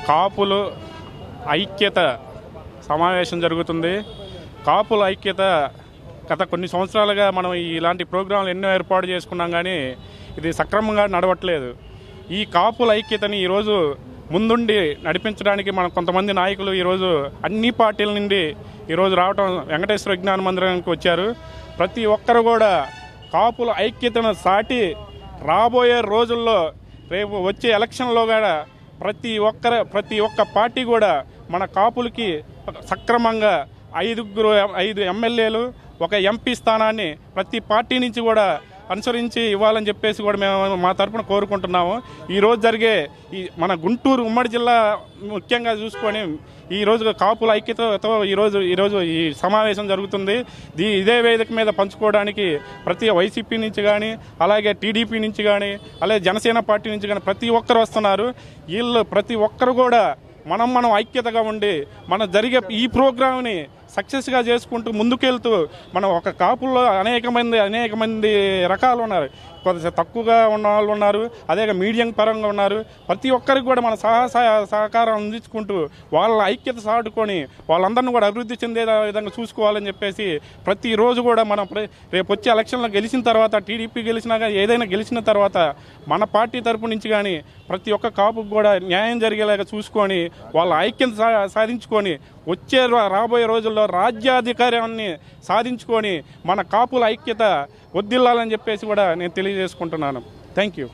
కాపులు ఐక్యత సమావేశం జరుగుతుంది. కాపుల ఐక్యత గత కొన్ని సంవత్సరాలుగా మనం ఇలాంటి ప్రోగ్రాంలు ఎన్నో ఏర్పాటు చేసుకున్నాం, కానీ ఇది సక్రమంగా నడవట్లేదు. ఈ కాపుల ఐక్యతని ఈరోజు ముందుండి నడిపించడానికి మన కొంతమంది నాయకులు ఈరోజు అన్ని పార్టీల నుండి ఈరోజు రావటం వెంకటేశ్వర విజ్ఞాన మందిరానికి వచ్చారు. ప్రతి ఒక్కరు కూడా కాపుల ఐక్యతను సాటి రాబోయే రోజుల్లో రేపు వచ్చే ఎలక్షన్లో కూడా ప్రతి ఒక్క పార్టీ కూడా మన కాపులకి సక్రమంగా 5 ఎమ్మెల్యేలు, 1 ఎంపీ స్థానాన్ని ప్రతి పార్టీ నుంచి కూడా అనుసరించి ఇవ్వాలని చెప్పేసి కూడా మేము మా తరఫున కోరుకుంటున్నాము. ఈరోజు జరిగే మన గుంటూరు ఉమ్మడి జిల్లా ముఖ్యంగా చూసుకొని ఈరోజు కాపుల ఐక్యతతో ఈరోజు ఈ సమావేశం జరుగుతుంది. ఇదే వేదిక మీద పంచుకోవడానికి ప్రతి వైసీపీ నుంచి కానీ, అలాగే టీడీపీ నుంచి కానీ, అలాగే జనసేన పార్టీ నుంచి కానీ ప్రతి ఒక్కరు వస్తున్నారు. వీళ్ళు ప్రతి ఒక్కరు కూడా మనం ఐక్యతగా ఉండి మన జరిగే ఈ ప్రోగ్రామ్ని సక్సెస్గా చేసుకుంటూ ముందుకెళ్తూ మనం ఒక కాపుల్లో అనేక మంది రకాలు ఉన్నారు. కొద్దిగా తక్కువగా ఉన్న వాళ్ళు ఉన్నారు, అదే మీడియం పరంగా ఉన్నారు. ప్రతి ఒక్కరికి కూడా మన సహకారం అందించుకుంటూ వాళ్ళ ఐక్యత సాటుకొని వాళ్ళందరినీ కూడా అభివృద్ధి చెందే విధంగా చూసుకోవాలని చెప్పేసి ప్రతిరోజు కూడా మనం రేపు వచ్చే ఎలక్షన్లో గెలిచిన తర్వాత, టీడీపీ గెలిచినా కానీ ఏదైనా గెలిచిన తర్వాత మన పార్టీ తరపు నుంచి కానీ ప్రతి ఒక్క కాపుకు కూడా న్యాయం జరిగేలాగా చూసుకొని వాళ్ళ ఐక్యత సాధించుకొని వచ్చే రాబోయే రోజుల్లో రాజ్యాధికారాన్ని సాధించుకొని మన కాపుల ఐక్యత వర్ధిల్లాలని చెప్పేసి కూడా నేను తెలియజేసుకుంటున్నాను. Thank you.